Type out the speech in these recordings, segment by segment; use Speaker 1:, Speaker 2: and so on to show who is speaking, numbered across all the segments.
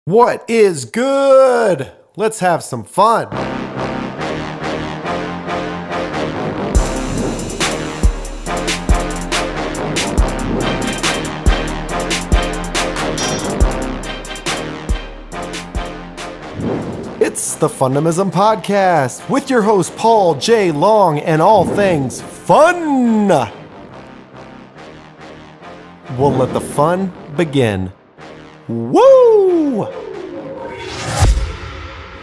Speaker 1: What is good? Let's have some fun. It's the Fundamism podcast with your host Paul J. Long and all things fun. We'll let the fun begin. Woo!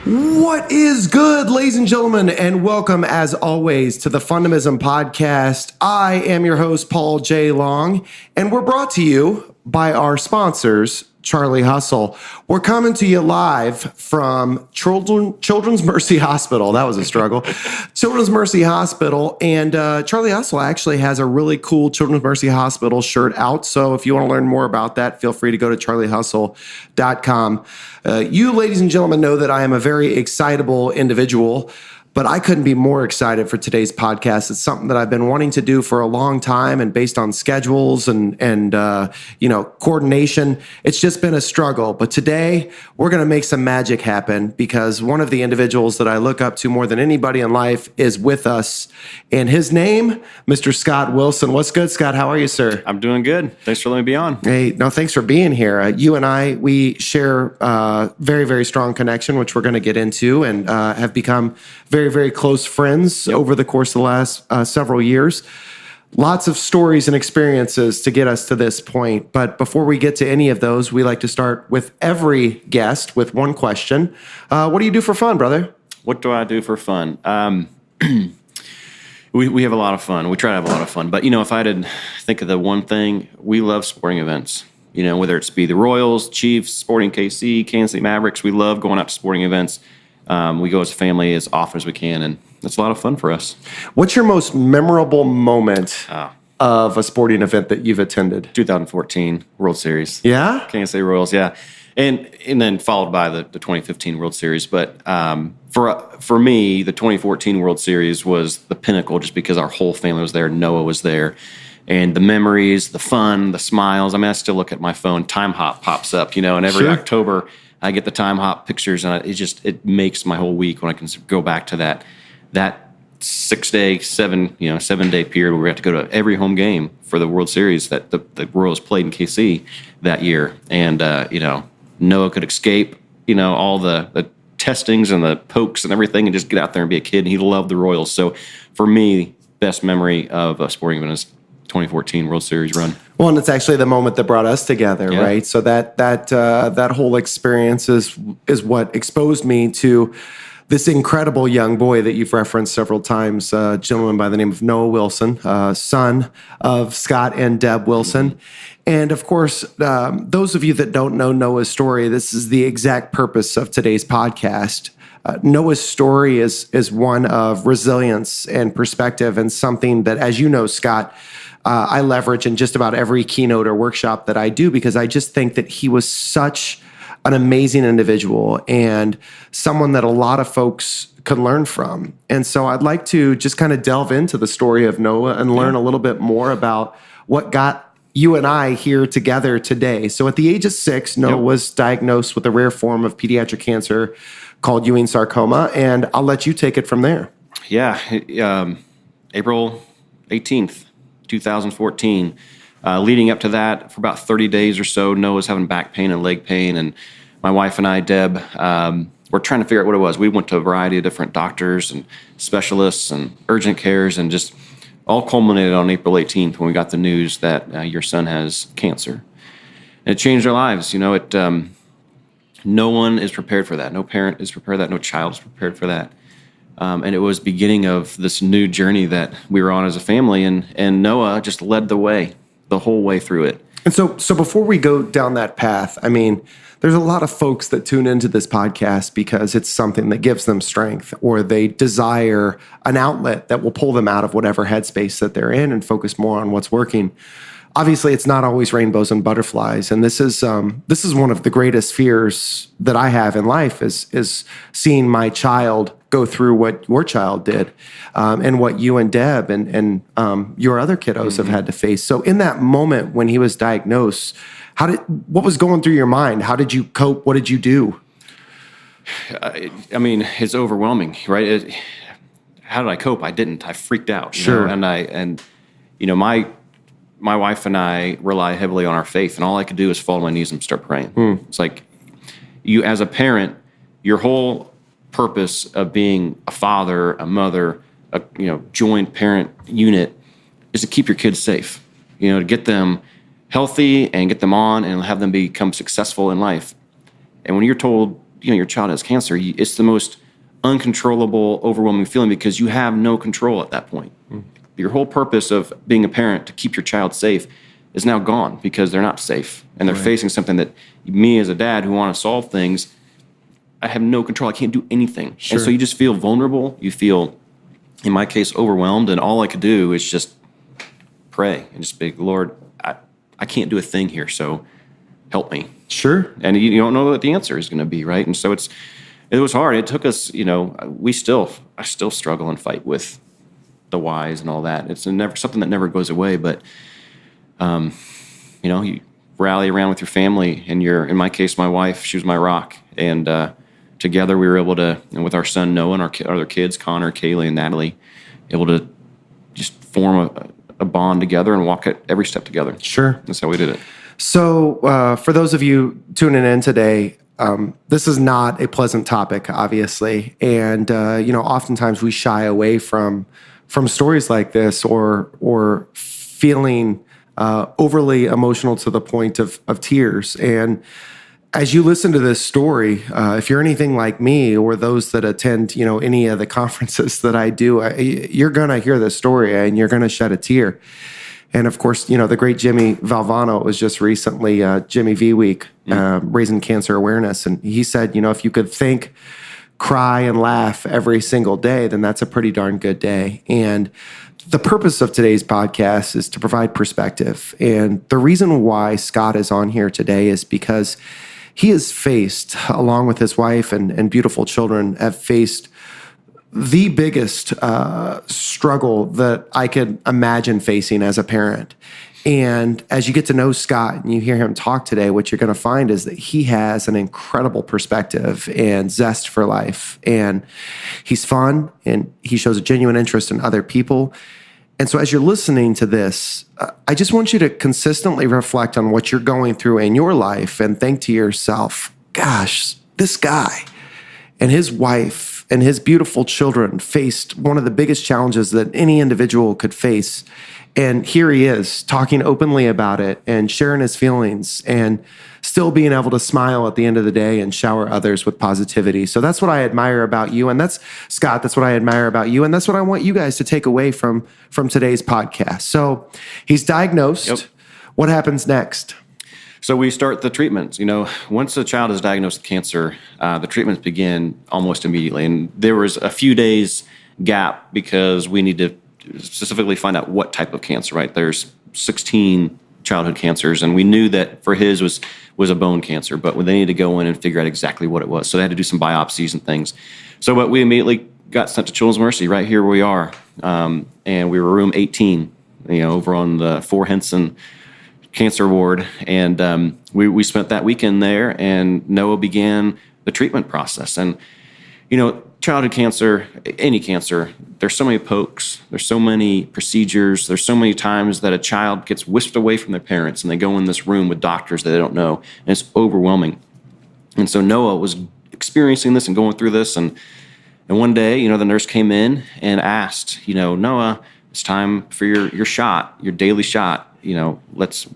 Speaker 1: What is good, ladies and gentlemen, and welcome as always to the Fundamism podcast. I am your host, Paul J. Long, and we're brought to you by our sponsors, Charlie Hustle. We're coming to you live from Children's Mercy Hospital. That was a struggle. Children's Mercy Hospital. And Charlie Hustle actually has a really cool Children's Mercy Hospital shirt out. So if you want to learn more about that, feel free to go to charliehustle.com. You, ladies and gentlemen, know that I am a very excitable individual, but I couldn't be more excited for today's podcast. It's something that I've been wanting to do for a long time, and based on schedules and coordination, it's just been a struggle. But today, we're going to make some magic happen because one of the individuals that I look up to more than anybody in life is with us, and his name, Mr. Scott Wilson. What's good, Scott? How are you, sir?
Speaker 2: I'm doing good. Thanks for letting me be on.
Speaker 1: Hey, no, thanks for being here. You and I, we share very, very strong connection, which we're going to get into, and have become very, very close friends over the course of the last several years. Lots of stories and experiences to get us to this point. But before we get to any of those, we like to start with every guest with one question. What do you do for fun, brother?
Speaker 2: What do I do for fun? We have a lot of fun. We try to have a lot of fun. But, if I did think of the one thing, we love sporting events. Whether it's be the Royals, Chiefs, Sporting KC, Kansas City Mavericks, we love going out to sporting events. We go as a family as often as we can, and it's a lot of fun for us.
Speaker 1: What's your most memorable moment of a sporting event that you've attended?
Speaker 2: 2014 World Series.
Speaker 1: Yeah?
Speaker 2: Kansas City Royals, yeah. And then followed by the 2015 World Series. But for me, the 2014 World Series was the pinnacle just because our whole family was there. Noah was there. And the memories, the fun, the smiles. I mean, I still look at my phone. Time Hop pops up, and every October I get the Time Hop pictures, and it makes my whole week when I can go back to that 7-day period where we had to go to every home game for the World Series that the Royals played in KC that year. And, Noah could escape, all the testings and the pokes and everything and just get out there and be a kid. And he loved the Royals. So for me, best memory of a sporting event is 2014 World Series run.
Speaker 1: Well, and it's actually the moment that brought us together, right? So that whole experience is what exposed me to this incredible young boy that you've referenced several times, a gentleman by the name of Noah Wilson, son of Scott and Deb Wilson. Mm-hmm. And of course, those of you that don't know Noah's story, this is the exact purpose of today's podcast. Noah's story is one of resilience and perspective, and something that, as you know, Scott, I leverage in just about every keynote or workshop that I do, because I just think that he was such an amazing individual and someone that a lot of folks could learn from. And so I'd like to just kind of delve into the story of Noah and learn a little bit more about what got you and I here together today. So at the age of 6, Noah was diagnosed with a rare form of pediatric cancer called Ewing sarcoma, and I'll let you take it from there.
Speaker 2: Yeah, April 18th. 2014. Leading up to that, for about 30 days or so, Noah was having back pain and leg pain, and my wife and I, Deb, were trying to figure out what it was. We went to a variety of different doctors and specialists and urgent cares, and just all culminated on April 18th when we got the news that your son has cancer. And it changed our lives. No one is prepared for that. No parent is prepared for that. No child is prepared for that. And it was beginning of this new journey that we were on as a family, and Noah just led the way the whole way through it.
Speaker 1: And so before we go down that path, I mean, there's a lot of folks that tune into this podcast because it's something that gives them strength, or they desire an outlet that will pull them out of whatever headspace that they're in and focus more on what's working. Obviously, it's not always rainbows and butterflies, and this is one of the greatest fears that I have in life is seeing my child go through what your child did, and what you and Deb and your other kiddos have had to face. So in that moment when he was diagnosed, what was going through your mind? How did you cope? What did you do?
Speaker 2: I mean, it's overwhelming, right? How did I cope? I didn't. I freaked out.
Speaker 1: Sure.
Speaker 2: My wife and I rely heavily on our faith, and all I could do is fall on my knees and start praying. It's like you, as a parent, your whole purpose of being a father, a mother, a joint parent unit is to keep your kids safe. To get them healthy and get them on and have them become successful in life. And when you're told, your child has cancer, it's the most uncontrollable, overwhelming feeling because you have no control at that point. Your whole purpose of being a parent to keep your child safe is now gone because they're not safe and they're facing something that me as a dad who want to solve things, I have no control. I can't do anything.
Speaker 1: Sure.
Speaker 2: And so you just feel vulnerable. You feel, in my case, overwhelmed. And all I could do is just pray and just be, Lord, I can't do a thing here. So help me.
Speaker 1: Sure.
Speaker 2: And you don't know what the answer is going to be, right? And so it was hard. It took us, I still struggle and fight with the whys and all that. It's never something that never goes away, but you rally around with your family and in my case, my wife, she was my rock. And together we were able to, and with our son Noah and our other kids, Connor, Kaylee, and Natalie, able to just form a bond together and walk at every step together.
Speaker 1: Sure.
Speaker 2: That's how we did it.
Speaker 1: So for those of you tuning in today, this is not a pleasant topic, obviously. And, oftentimes we shy away from stories like this or feeling overly emotional to the point of tears. And as you listen to this story, if you're anything like me or those that attend, any of the conferences that I do, you're going to hear this story and you're going to shed a tear. And of course, the great Jimmy Valvano was just recently Jimmy V Week, raising cancer awareness. And he said, if you could think, cry, and laugh every single day, then that's a pretty darn good day. And the purpose of today's podcast is to provide perspective. And the reason why Scott is on here today is because he has faced, along with his wife and beautiful children, have faced the biggest struggle that I could imagine facing as a parent. And as you get to know Scott and you hear him talk today, what you're going to find is that he has an incredible perspective and zest for life. And he's fun and he shows a genuine interest in other people. And so as you're listening to this, I just want you to consistently reflect on what you're going through in your life and think to yourself, gosh, this guy and his wife and his beautiful children faced one of the biggest challenges that any individual could face. And here he is talking openly about it and sharing his feelings and still being able to smile at the end of the day and shower others with positivity. So that's what I admire about you. And that's, Scott, that's what I admire about you. And that's what I want you guys to take away from today's podcast. So he's diagnosed.
Speaker 2: Yep.
Speaker 1: What happens next?
Speaker 2: So we start the treatments. Once a child is diagnosed with cancer, the treatments begin almost immediately. And there was a few days gap because we need to specifically find out what type of cancer, right? There's 16 childhood cancers, and we knew that for his was a bone cancer, but they needed to go in and figure out exactly what it was. So they had to do some biopsies and things. But we immediately got sent to Children's Mercy right here where we are. And we were room 18, over on the 4 Henson cancer ward. And we spent that weekend there, and Noah began the treatment process. And, childhood cancer, any cancer, there's so many pokes, there's so many procedures, there's so many times that a child gets whisked away from their parents and they go in this room with doctors that they don't know, and it's overwhelming. And so Noah was experiencing this and going through this, and one day, the nurse came in and asked, Noah, it's time for your shot, your daily shot, let's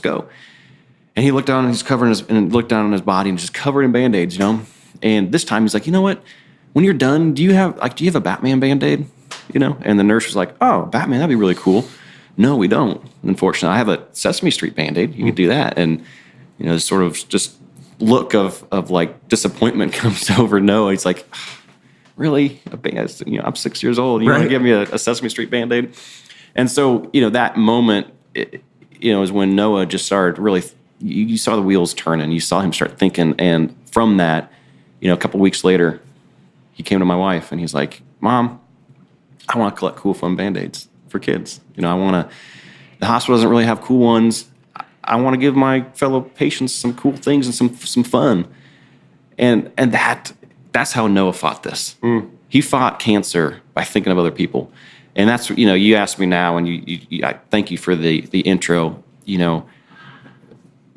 Speaker 2: go. And he looked down and he's covered and looked down on his body and just covered in Band-Aids, And this time he's like, you know what? When you're done, do you have a Batman Band-Aid? And the nurse was like, oh, Batman, that'd be really cool. No, we don't. Unfortunately, I have a Sesame Street Band-Aid. You could do that. And, this sort of just look of like disappointment comes over Noah. He's like, really? I'm 6 years old. You want to give me a Sesame Street Band-Aid? And so, that moment, is when Noah just started really, you saw the wheels turning. You saw him start thinking. And from that, a couple weeks later, he came to my wife and he's like, Mom, I want to collect cool foam Band-Aids for kids. The hospital doesn't really have cool ones. I want to give my fellow patients some cool things and some fun. And that's how Noah fought this. He fought cancer by thinking of other people. And that's, you asked me now, and I thank you for the intro.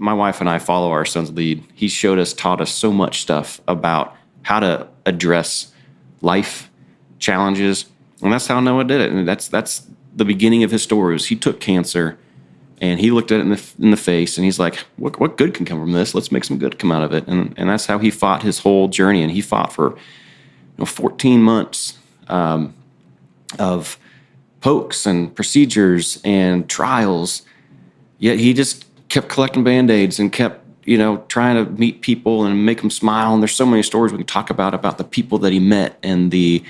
Speaker 2: My wife and I follow our son's lead. He taught us so much stuff about how to address life challenges. And that's how Noah did it. And that's the beginning of his story. Was he took cancer and he looked at it in the face, and he's like, what good can come from this? Let's make some good come out of it. And that's how he fought his whole journey. And he fought for 14 months of pokes and procedures and trials. Yet he just kept collecting Band-Aids and kept, trying to meet people and make them smile. And there's so many stories we can talk about the people that he met and the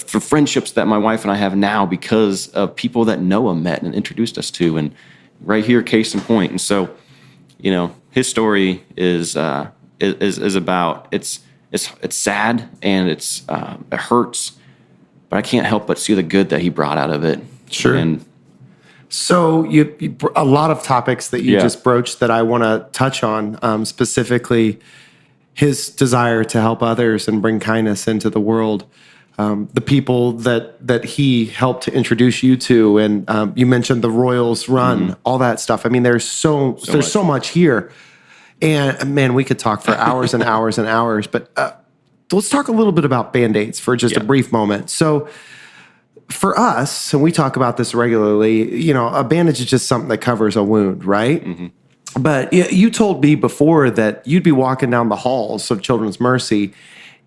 Speaker 2: friendships that my wife and I have now because of people that Noah met and introduced us to. And right here, case in point. And so, his story is about, it's sad and it hurts, but I can't help but see the good that he brought out of it.
Speaker 1: Sure.
Speaker 2: And
Speaker 1: so you a lot of topics that you just broached that I want to touch on, specifically his desire to help others and bring kindness into the world. The people that he helped to introduce you to, and you mentioned the Royals run, all that stuff. I mean, there's so much here, and man, we could talk for hours and hours and hours. But let's talk a little bit about Band-Aids for just a brief moment. So, for us, and we talk about this regularly, a bandage is just something that covers a wound, right? Mm-hmm. But you told me before that you'd be walking down the halls of Children's Mercy,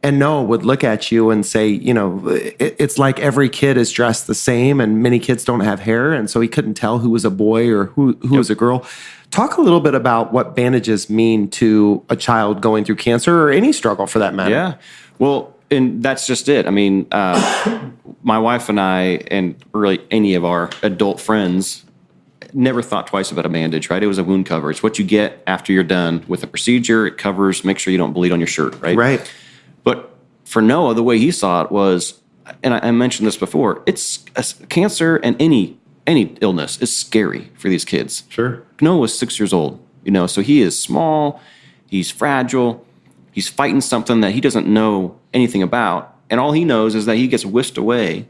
Speaker 1: and Noah would look at you and say, it's like every kid is dressed the same, and many kids don't have hair, and so he couldn't tell who was a boy or who was a girl. Talk a little bit about what bandages mean to a child going through cancer or any struggle for that matter.
Speaker 2: Yeah, well, and that's just it. I mean, my wife and I, and really any of our adult friends, never thought twice about a bandage, right? It was a wound cover. It's what you get after you're done with a procedure. It covers, make sure you don't bleed on your shirt, right?
Speaker 1: Right.
Speaker 2: But for Noah, the way he saw it was, and I mentioned this before, it's cancer and any illness is scary for these kids.
Speaker 1: Sure.
Speaker 2: Noah was 6 years old, so he is small, he's fragile, he's fighting something that he doesn't know anything about, and all he knows is that he gets whisked away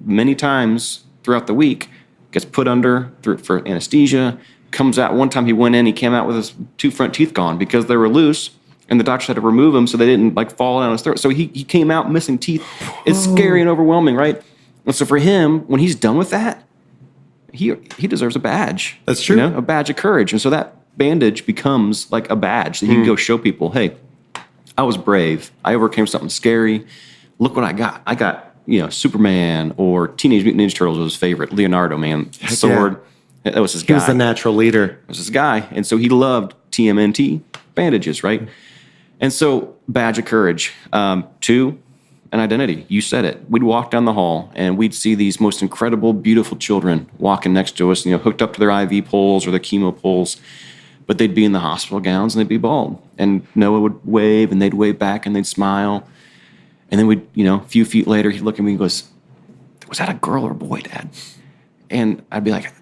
Speaker 2: many times throughout the week, gets put under for anesthesia, comes out. One time he came out with his 2 front teeth gone because they were loose, and the doctors had to remove them so they didn't fall down his throat. So he came out missing teeth. It's scary and overwhelming, right? And so for him, when he's done with that, he deserves a badge.
Speaker 1: That's true.
Speaker 2: A badge of courage. And so that bandage becomes like a badge that he can go show people, hey, I was brave. I overcame something scary. Look what I got. I got, Superman or Teenage Mutant Ninja Turtles was his favorite. Leonardo, man. Sword. Yeah. That was his guy.
Speaker 1: He was the natural leader.
Speaker 2: That was his guy. And so he loved TMNT, bandages, right? And so badge of courage. 2, an identity. You said it. We'd walk down the hall and we'd see these most incredible, beautiful children walking next to us, hooked up to their IV poles or their chemo poles. But they'd be in the hospital gowns and they'd be bald. And Noah would wave and they'd wave back and they'd smile. And then we'd, a few feet later, he'd look at me and goes, was that a girl or a boy, Dad? And I'd be like,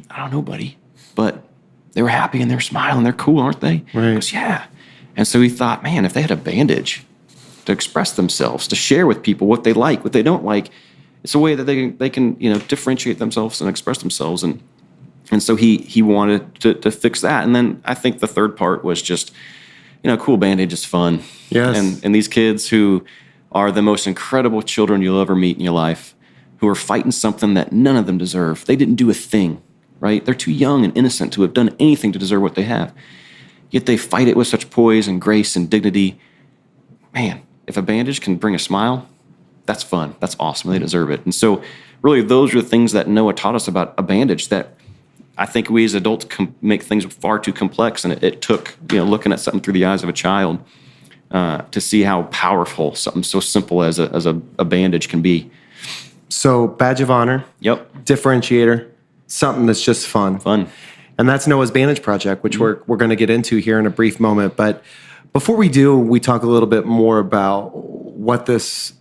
Speaker 2: I don't know, buddy. But they were happy and they're smiling. They're cool, aren't they?
Speaker 1: Right.
Speaker 2: He goes, yeah. And so he thought, man, if they had a bandage to express themselves, to share with people what they like, what they don't like, it's a way that they can differentiate themselves and express themselves. And so he wanted to fix that. And then I think the third part was just, cool bandage is fun.
Speaker 1: Yes.
Speaker 2: And these kids who are the most incredible children you'll ever meet in your life, who are fighting something that none of them deserve. They didn't do a thing, right? They're too young and innocent to have done anything to deserve what they have. Yet they fight it with such poise and grace and dignity. Man, if a bandage can bring a smile, that's fun. That's awesome. They deserve it. And so really those are the things that Noah taught us about a bandage that I think we as adults make things far too complex. And it took, looking at something through the eyes of a child to see how powerful something so simple as a bandage can be.
Speaker 1: So badge of honor.
Speaker 2: Yep.
Speaker 1: Differentiator. Something that's just fun.
Speaker 2: Fun.
Speaker 1: And that's Noah's Bandage Project, which we're going to get into here in a brief moment. But before we do, we talk a little bit more about what this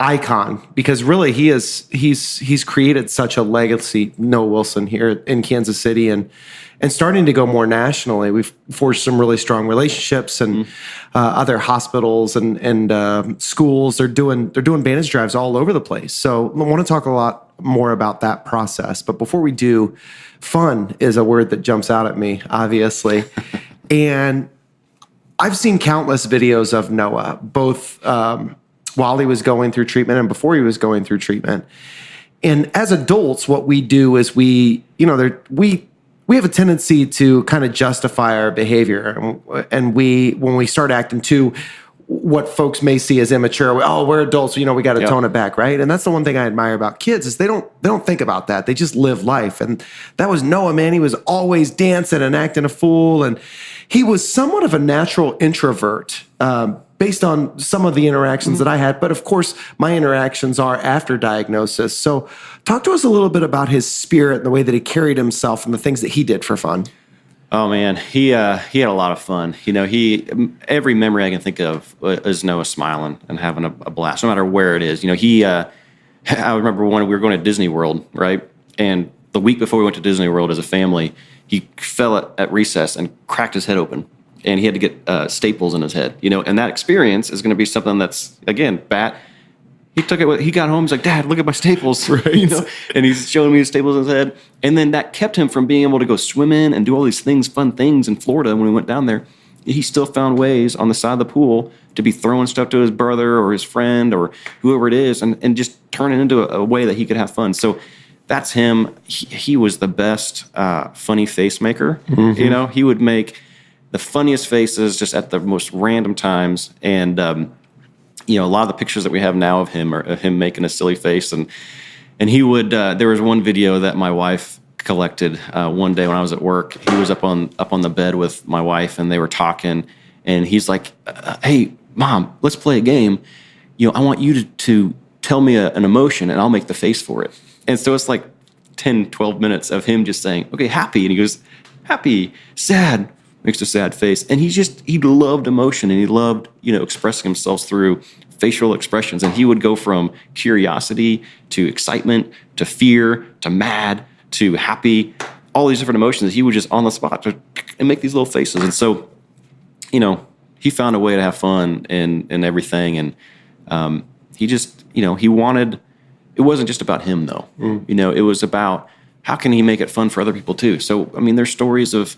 Speaker 1: icon, because really he's created such a legacy, Noah Wilson, here in Kansas City, and starting to go more nationally. We've forged some really strong relationships, and other hospitals and schools. They're doing Bandage drives all over the place. So I want to talk a lot more about that process. But before we do, fun is a word that jumps out at me, obviously, and I've seen countless videos of Noah, both while he was going through treatment and before he was going through treatment. And as adults, what we do is we have a tendency to kind of justify our behavior, and when we start acting too what folks may see as immature, we're adults, we got to tone it back, right? And that's the one thing I admire about kids is they don't think about that. They just live life. And that was Noah, man. He was always dancing and acting a fool, and he was somewhat of a natural introvert, based on some of the interactions that I had. But of course, my interactions are after diagnosis. So talk to us a little bit about his spirit and the way that he carried himself and the things that he did for fun.
Speaker 2: Oh man, he had a lot of fun. Every memory I can think of is Noah smiling and having a blast, no matter where it is. I remember when we were going to Disney World, right? And the week before we went to Disney World as a family, he fell at recess and cracked his head open. And he had to get staples in his head, and that experience is going to be something that's, again, he took it. He got home. He's like, "Dad, look at my staples," right? And he's showing me his staples in his head. And then that kept him from being able to go swimming and do all these fun things in Florida when we went down there. He still found ways on the side of the pool to be throwing stuff to his brother or his friend or whoever it is, and just turn it into a way that he could have fun. So that's him. He was the best funny face maker. Mm-hmm. He would make the funniest faces just at the most random times. And, a lot of the pictures that we have now of him are of him making a silly face. And he would, there was one video that my wife collected one day when I was at work. He was up on the bed with my wife, and they were talking, and he's like, "Hey, Mom, let's play a game. I want you to tell me an emotion, and I'll make the face for it." And so it's like 10, 12 minutes of him just saying, "Okay, happy." And he goes, "Happy, sad," makes a sad face. And he loved emotion, and he loved, expressing himself through facial expressions. And he would go from curiosity to excitement to fear to mad to happy, all these different emotions. He would just on the spot and make these little faces. And so, he found a way to have fun and everything. And he just, he wanted, it wasn't just about him though. It was about how can he make it fun for other people too. So, there's stories of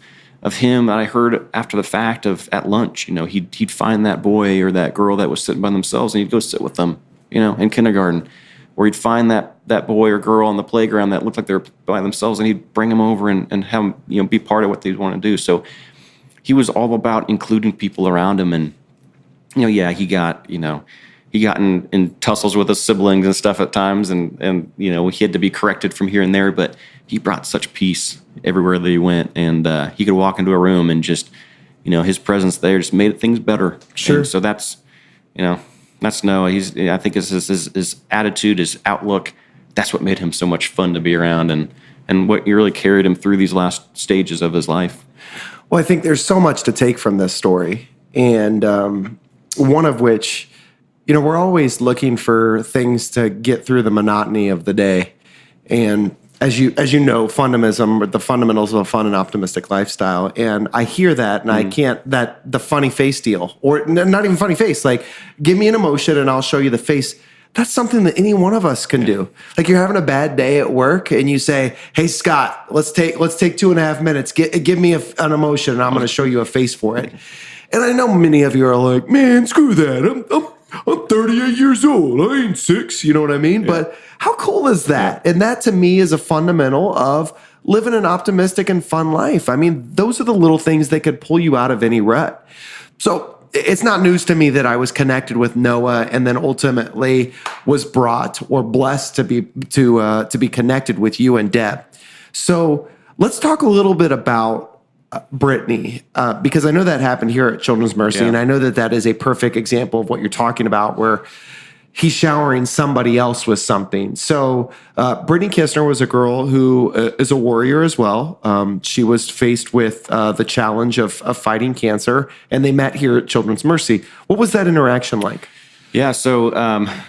Speaker 2: him that I heard after the fact at lunch. He'd find that boy or that girl that was sitting by themselves, and he'd go sit with them, in kindergarten. Or he'd find that boy or girl on the playground that looked like they were by themselves, and he'd bring them over and have them, be part of what they want to do. So he was all about including people around him. And, he got in tussles with his siblings and stuff at times, and he had to be corrected from here and there, but he brought such peace everywhere that he went. And he could walk into a room and just, his presence there just made things better.
Speaker 1: Sure.
Speaker 2: And so that's Noah. I think his attitude, his outlook, that's what made him so much fun to be around, and what really carried him through these last stages of his life.
Speaker 1: Well, I think there's so much to take from this story, and one of which, we're always looking for things to get through the monotony of the day. And as you know, Fundamism, or the fundamentals of a fun and optimistic lifestyle. And I hear that, and I can't, the funny face deal, or not even funny face, like, give me an emotion and I'll show you the face. That's something that any one of us can do. Like, you're having a bad day at work and you say, "Hey, Scott, let's take 2.5 minutes. Give me an emotion, and I'm going to show you a face for it." And I know many of you are like, "Man, screw that. I'm 38 years old. I ain't 6." You know what I mean? Yeah. But how cool is that? And that, to me, is a fundamental of living an optimistic and fun life. Those are the little things that could pull you out of any rut. So it's not news to me that I was connected with Noah and then ultimately was brought or blessed to be connected with you and Deb. So let's talk a little bit about Brittany, because I know that happened here at Children's Mercy, and I know that is a perfect example of what you're talking about, where he's showering somebody else with something. So Brittany Kistner was a girl who is a warrior as well. She was faced with the challenge of fighting cancer, and they met here at Children's Mercy. What was that interaction like?
Speaker 2: Yeah. So,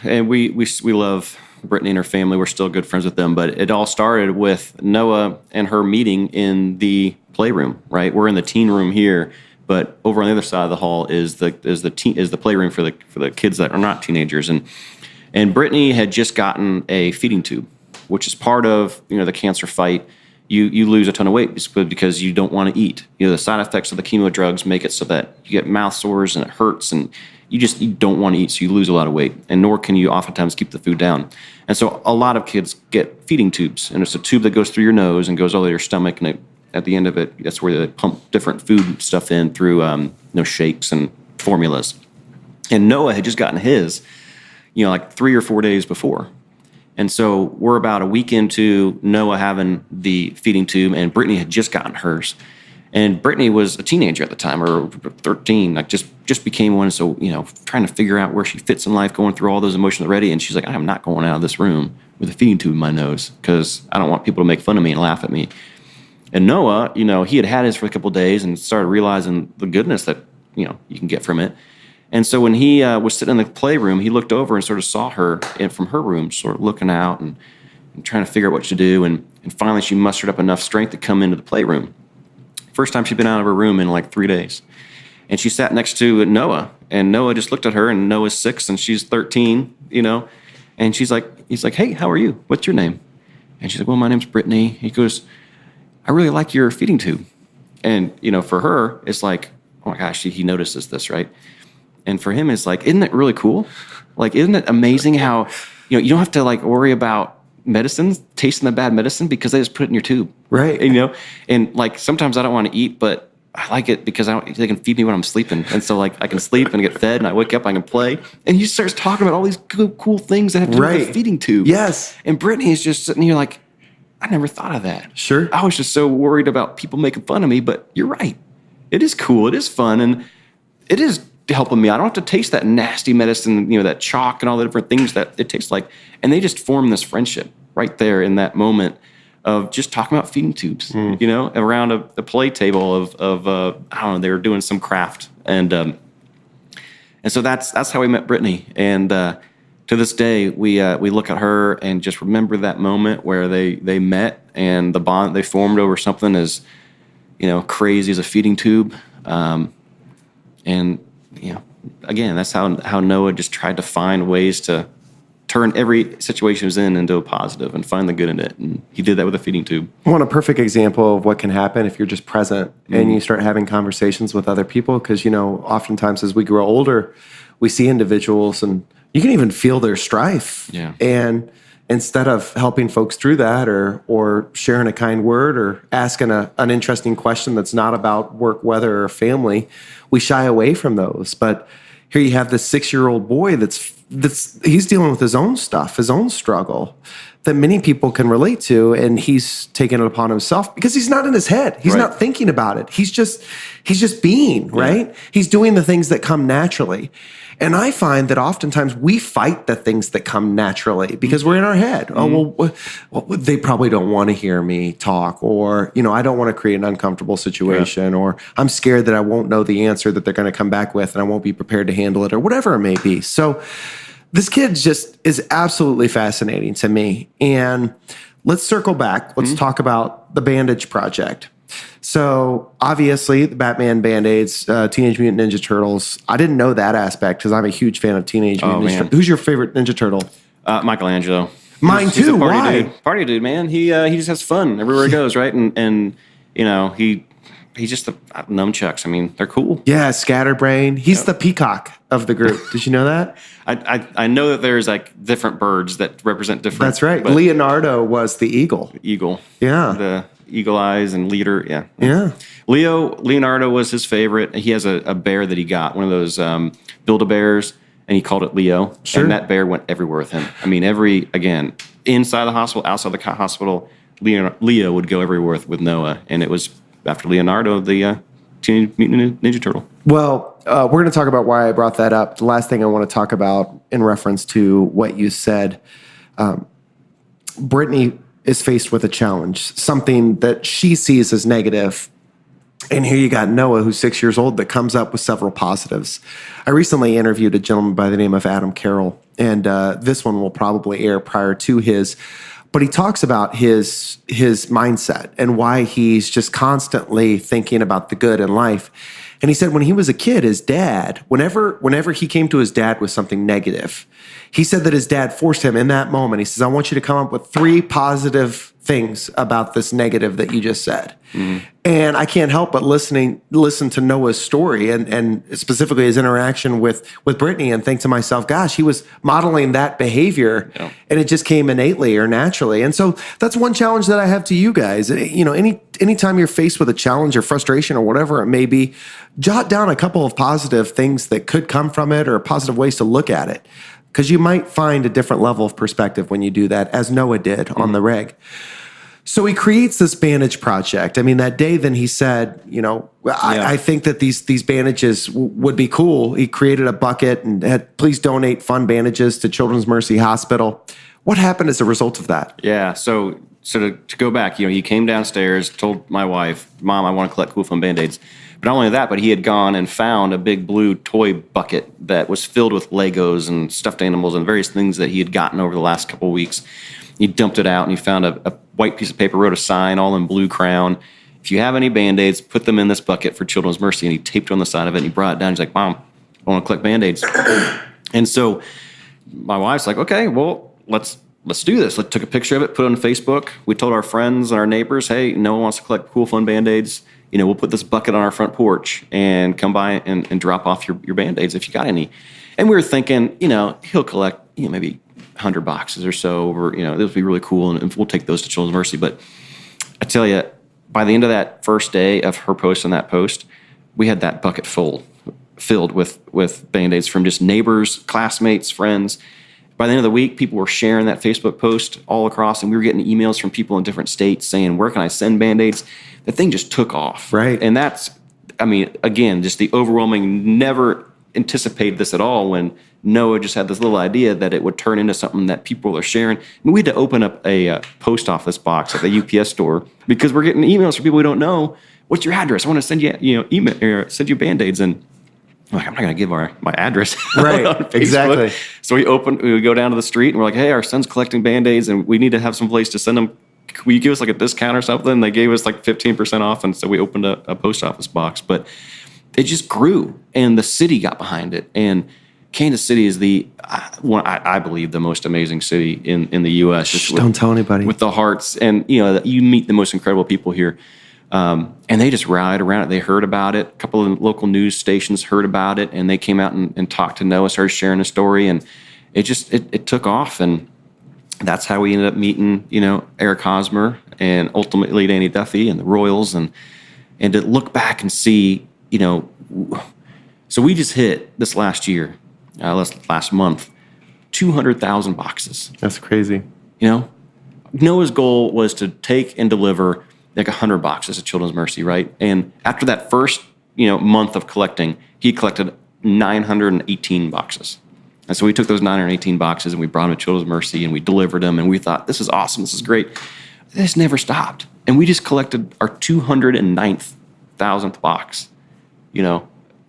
Speaker 2: and we love Brittany and her family. We're still good friends with them, but it all started with Noah and her meeting in the playroom, right? We're in the teen room here, but over on the other side of the hall is the playroom for the kids that are not teenagers. And Brittany had just gotten a feeding tube, which is part of, the cancer fight. You lose a ton of weight because you don't want to eat. The side effects of the chemo drugs make it so that you get mouth sores and it hurts, and you don't want to eat, so you lose a lot of weight, and nor can you oftentimes keep the food down. And so a lot of kids get feeding tubes, and it's a tube that goes through your nose and goes all the way to your stomach, and at the end of it, that's where they pump different food stuff in through shakes and formulas. And Noah had just gotten his, like 3 or 4 days before. And so we're about a week into Noah having the feeding tube, and Brittany had just gotten hers. And Brittany was a teenager at the time, or 13, like just became one. So, trying to figure out where she fits in life, going through all those emotions already. And she's like, I am not going out of this room with a feeding tube in my nose because I don't want people to make fun of me and laugh at me. And Noah, he had his for a couple of days and started realizing the goodness that, you can get from it. And so when he was sitting in the playroom, he looked over and sort of saw her from her room, sort of looking out and trying to figure out what to do. And finally, she mustered up enough strength to come into the playroom. First time she'd been out of her room in like 3 days. And she sat next to Noah. And Noah just looked at her, and Noah's 6 and she's 13, And he's like, hey, how are you? What's your name? And she's like, well, my name's Brittany. He goes, I really like your feeding tube. And, for her, it's like, oh my gosh, he notices this, right? And for him, it's like, isn't it really cool? Like, isn't it amazing how, you don't have to like worry about medicines, tasting the bad medicine because they just put it in your tube.
Speaker 1: Right.
Speaker 2: And like sometimes I don't want to eat, but I like it because they can feed me when I'm sleeping. And so like I can sleep and get fed and I wake up, I can play. And he starts talking about all these cool things that have to do with the feeding tube.
Speaker 1: Yes.
Speaker 2: And Brittany is just sitting here like, I never thought of that.
Speaker 1: Sure.
Speaker 2: I was just so worried about people making fun of me, but you're right. It is cool. It is fun. And it is helping me. I don't have to taste that nasty medicine, that chalk and all the different things that it tastes like. And they just form this friendship right there in that moment of just talking about feeding tubes, around a play table of I don't know, they were doing some craft. And so that's how we met Brittany. And to this day, we look at her and just remember that moment where they met and the bond they formed over something as, crazy as a feeding tube. And again, that's how Noah just tried to find ways to turn every situation he was in into a positive and find the good in it. And he did that with a feeding tube.
Speaker 1: Well, a perfect example of what can happen if you're just present and you start having conversations with other people. Because, oftentimes as we grow older, we see individuals and you can even feel their strife.
Speaker 2: Yeah.
Speaker 1: And instead of helping folks through that or sharing a kind word or asking an interesting question that's not about work, weather, or family, we shy away from those. But here you have this 6-year-old boy that's he's dealing with his own stuff, his own struggle that many people can relate to, and he's taken it upon himself because he's not in his head. He's not thinking about it. He's just being, right? Yeah. He's doing the things that come naturally. And I find that oftentimes we fight the things that come naturally because we're in our head. Mm-hmm. Oh, well, they probably don't want to hear me talk, or, I don't want to create an uncomfortable situation, or I'm scared that I won't know the answer that they're going to come back with and I won't be prepared to handle it, or whatever it may be. So this kid just is absolutely fascinating to me. And let's circle back. Let's talk about the Bandage project. So obviously the Batman, Band-Aids, Teenage Mutant Ninja Turtles. I didn't know that aspect because I'm a huge fan of Teenage Mutant Ninja Turtles. Who's your favorite Ninja Turtle?
Speaker 2: Michelangelo.
Speaker 1: Mine too.
Speaker 2: He's a party
Speaker 1: Why?
Speaker 2: Dude. Party dude, man. He just has fun everywhere he goes, right? And he's just the nunchucks. I mean, they're cool.
Speaker 1: Yeah, scatterbrain. He's the peacock of the group. Did you know that?
Speaker 2: I know that there's like different birds that represent different.
Speaker 1: That's right. Leonardo was the eagle.
Speaker 2: Eagle.
Speaker 1: Yeah.
Speaker 2: The eagle eyes and leader. Yeah.
Speaker 1: Yeah.
Speaker 2: Leonardo was his favorite. He has a bear that he got, one of those Build-A-Bears, and he called it Leo.
Speaker 1: Sure.
Speaker 2: And that bear went everywhere with him. I mean, inside the hospital, outside the hospital, Leo would go everywhere with Noah. And it was after Leonardo, the Teenage Mutant Ninja Turtle.
Speaker 1: Well, we're going to talk about why I brought that up. The last thing I want to talk about in reference to what you said, Brittany is faced with a challenge, something that she sees as negative, And here you got Noah, who's 6 years old, that comes up with several positives. I recently interviewed a gentleman by the name of Adam Carroll, and this one will probably air prior to his. But he talks about his mindset and why he's just constantly thinking about the good in life. And he said when he was a kid, his dad, whenever he came to his dad with something negative, he said that his dad forced him in that moment. He says, I want you to come up with 3 positive things about this negative that you just said. Mm-hmm. And I can't help but listen to Noah's story and specifically his interaction with Brittany and think to myself, gosh, he was modeling that behavior and it just came innately or naturally. And so that's one challenge that I have to you guys. You know, anytime you're faced with a challenge or frustration or whatever it may be, jot down a couple of positive things that could come from it or positive ways to look at it. Because you might find a different level of perspective when you do that, as Noah did on the reg. So he creates this bandage project. I mean, that day then he said, you know, I think that these bandages would be cool. He created a bucket and had, please donate fund bandages to Children's Mercy Hospital. What happened as a result of that?
Speaker 2: Yeah, so to go back, you know, he came downstairs, told my wife, Mom, I want to collect cool foam Band-Aids. But not only that, but he had gone and found a big blue toy bucket that was filled with Legos and stuffed animals and various things that he had gotten over the last couple of weeks. He dumped it out and he found a white piece of paper, wrote a sign all in blue crayon. If you have any Band-Aids, put them in this bucket for Children's Mercy. And he taped it on the side of it and he brought it down. He's like, Mom, I want to collect Band-Aids. And so my wife's like, okay, well, let's do this. Let's took a picture of it, put it on Facebook. We told our friends and our neighbors, hey, no one wants to collect cool, fun Band-Aids. You know, we'll put this bucket on our front porch and come by and drop off your Band-Aids if you got any. And we were thinking, you know, he'll collect, you know, maybe 100 boxes or so, or, you know, this would be really cool, and we'll take those to Children's Mercy. But I tell you, by the end of that first day of her post on that post, we had that bucket filled with Band-Aids from just neighbors, classmates, friends. By the end of the week, people were sharing that Facebook post all across, and we were getting emails from people in different states saying, where can I send Band-Aids? The thing just took off.
Speaker 1: Right.
Speaker 2: And that's, I mean, again, just the overwhelming, never anticipated this at all when Noah just had this little idea that it would turn into something that people are sharing. I mean, we had to open up a post office box at the UPS store because we're getting emails from people we don't know. What's your address? I want to send you, email or send you Band-Aids. And I'm like, I'm not going to give my address.
Speaker 1: Right,
Speaker 2: on Facebook.
Speaker 1: exactly.
Speaker 2: So we go down to the street and we're like, hey, our son's collecting Band-Aids and we need to have some place to send them. Will you give us like a discount or something? And they gave us like 15% off. And so we opened a post office box. But it just grew and the city got behind it. And Kansas City is I believe, the most amazing city in the U.S.
Speaker 1: Don't tell anybody. With
Speaker 2: the hearts. And, you meet the most incredible people here. And they just rallied around it. They heard about it. A couple of local news stations heard about it, and they came out and talked to Noah, started sharing the story, and it just it took off. And that's how we ended up meeting, Eric Hosmer and ultimately Danny Duffy and the Royals, and to look back and see, so we just hit this last year, last month, 200,000 boxes.
Speaker 1: That's crazy.
Speaker 2: Noah's goal was to take and deliver like 100 boxes of Children's Mercy, right? And after that first, month of collecting, he collected 918 boxes. And so we took those 918 boxes and we brought them to Children's Mercy and we delivered them, and we thought, this is awesome, this is great. This never stopped. And we just collected our 209,000th box,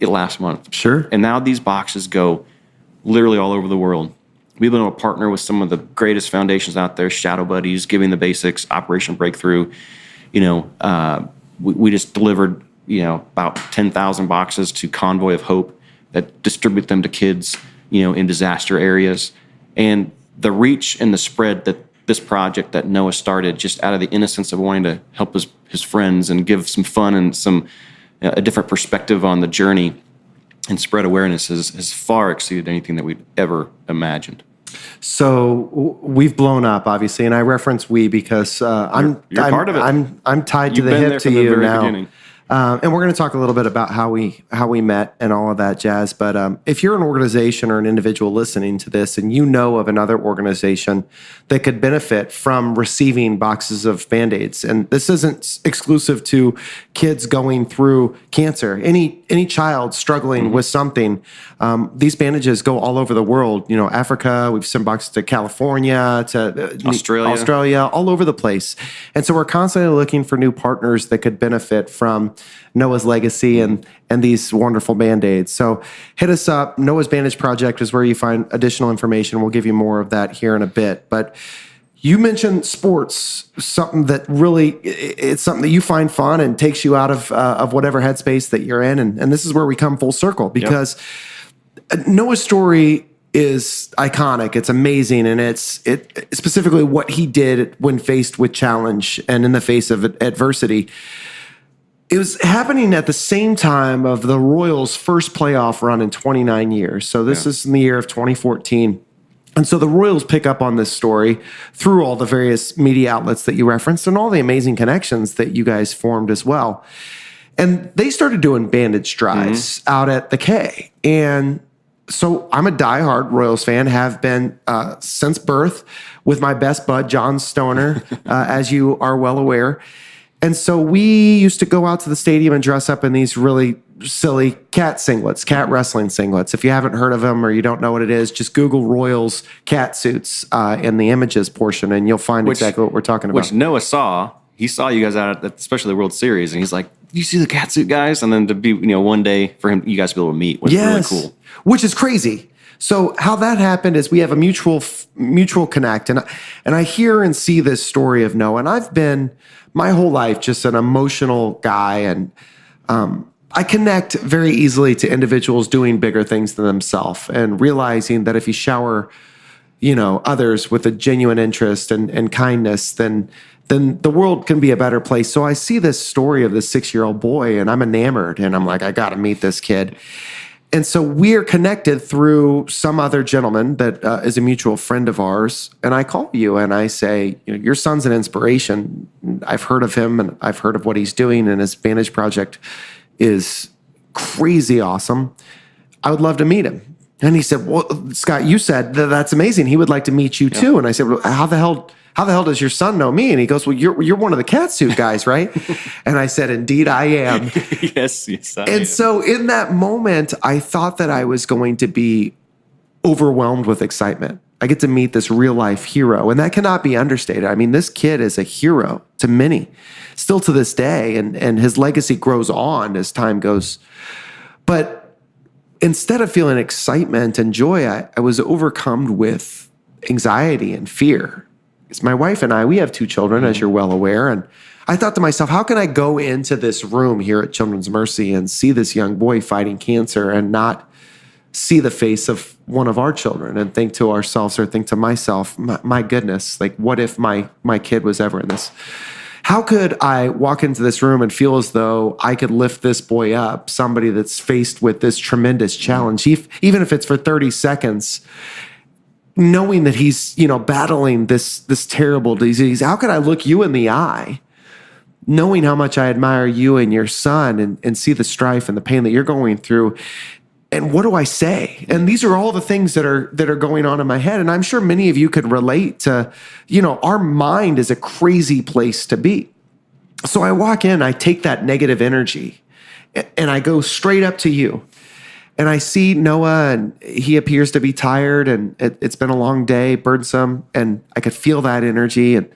Speaker 2: last month.
Speaker 1: Sure.
Speaker 2: And now these boxes go literally all over the world. We've been able to partner with some of the greatest foundations out there, Shadow Buddies, Giving the Basics, Operation Breakthrough. We just delivered, about 10,000 boxes to Convoy of Hope that distribute them to kids, in disaster areas. And the reach and the spread that this project that Noah started just out of the innocence of wanting to help his friends and give some fun and some a different perspective on the journey and spread awareness has far exceeded anything that we'd ever imagined.
Speaker 1: So we've blown up, obviously, and I reference we because
Speaker 2: you're part of it.
Speaker 1: I'm tied
Speaker 2: You've
Speaker 1: to the
Speaker 2: been
Speaker 1: hip
Speaker 2: there
Speaker 1: to
Speaker 2: from the
Speaker 1: you
Speaker 2: very
Speaker 1: now.
Speaker 2: beginning.
Speaker 1: And we're going to talk a little bit about how we met and all of that jazz. But if you're an organization or an individual listening to this and you know of another organization that could benefit from receiving boxes of Band-Aids, and this isn't exclusive to kids going through cancer, any child struggling with something, these bandages go all over the world. Africa, we've sent boxes to California, to
Speaker 2: Australia,
Speaker 1: all over the place. And so we're constantly looking for new partners that could benefit from Noah's legacy and these wonderful Band-Aids. So hit us up. Noah's Bandage Project is where you find additional information. We'll give you more of that here in a bit. But you mentioned sports, something that really, it's something that you find fun and takes you out of whatever headspace that you're in. And this is where we come full circle, because Noah's story is iconic. It's amazing. And it's specifically what he did when faced with challenge and in the face of adversity. It was happening at the same time of the Royals' first playoff run in 29 years. So this is in the year of 2014. And so the Royals pick up on this story through all the various media outlets that you referenced and all the amazing connections that you guys formed as well. And they started doing bandage drives out at the K. And so I'm a diehard Royals fan, have been since birth, with my best bud, John Stoner, as you are well aware. And so we used to go out to the stadium and dress up in these really silly cat singlets, cat wrestling singlets. If you haven't heard of them or you don't know what it is, just Google Royals cat suits in the images portion, and you'll find exactly what we're talking about.
Speaker 2: Which Noah saw. He saw you guys out at especially the World Series, and he's like, "You see the cat suit guys?" And then to be, one day for him, you guys to be able to meet was really cool.
Speaker 1: Which is crazy. So how that happened is we have a mutual connect, and I hear and see this story of Noah, and I've been my whole life just an emotional guy, and I connect very easily to individuals doing bigger things than themselves, and realizing that if you shower, others with a genuine interest and kindness, then the world can be a better place. So I see this story of this 6-year-old boy, and I'm enamored, and I'm like, I got to meet this kid. And so we're connected through some other gentleman that is a mutual friend of ours. And I call you and I say, your son's an inspiration. I've heard of him and I've heard of what he's doing, and his Bandage project is crazy awesome. I would love to meet him. And he said, well, Scott, you said that's amazing. He would like to meet you too. And I said, well, how the hell does your son know me? And he goes, well, you're one of the catsuit guys, right? And I said, indeed I am.
Speaker 2: yes, I am.
Speaker 1: And so in that moment, I thought that I was going to be overwhelmed with excitement. I get to meet this real life hero, and that cannot be understated. I mean, this kid is a hero to many, still to this day, and his legacy grows on as time goes. But instead of feeling excitement and joy, I was overcome with anxiety and fear. Because my wife and I, we have 2 children, as you're well aware, and I thought to myself, how can I go into this room here at Children's Mercy and see this young boy fighting cancer and not see the face of one of our children and think to ourselves or think to myself, my goodness, like what if my kid was ever in this? How could I walk into this room and feel as though I could lift this boy up, somebody that's faced with this tremendous challenge, even if it's for 30 seconds, knowing that he's, battling this terrible disease? How could I look you in the eye, knowing how much I admire you and your son, and see the strife and the pain that you're going through? And what do I say? And these are all the things that are going on in my head. And I'm sure many of you could relate to, our mind is a crazy place to be. So I walk in, I take that negative energy, and I go straight up to you. And I see Noah, and he appears to be tired, and it's been a long day, burdensome, and I could feel that energy. And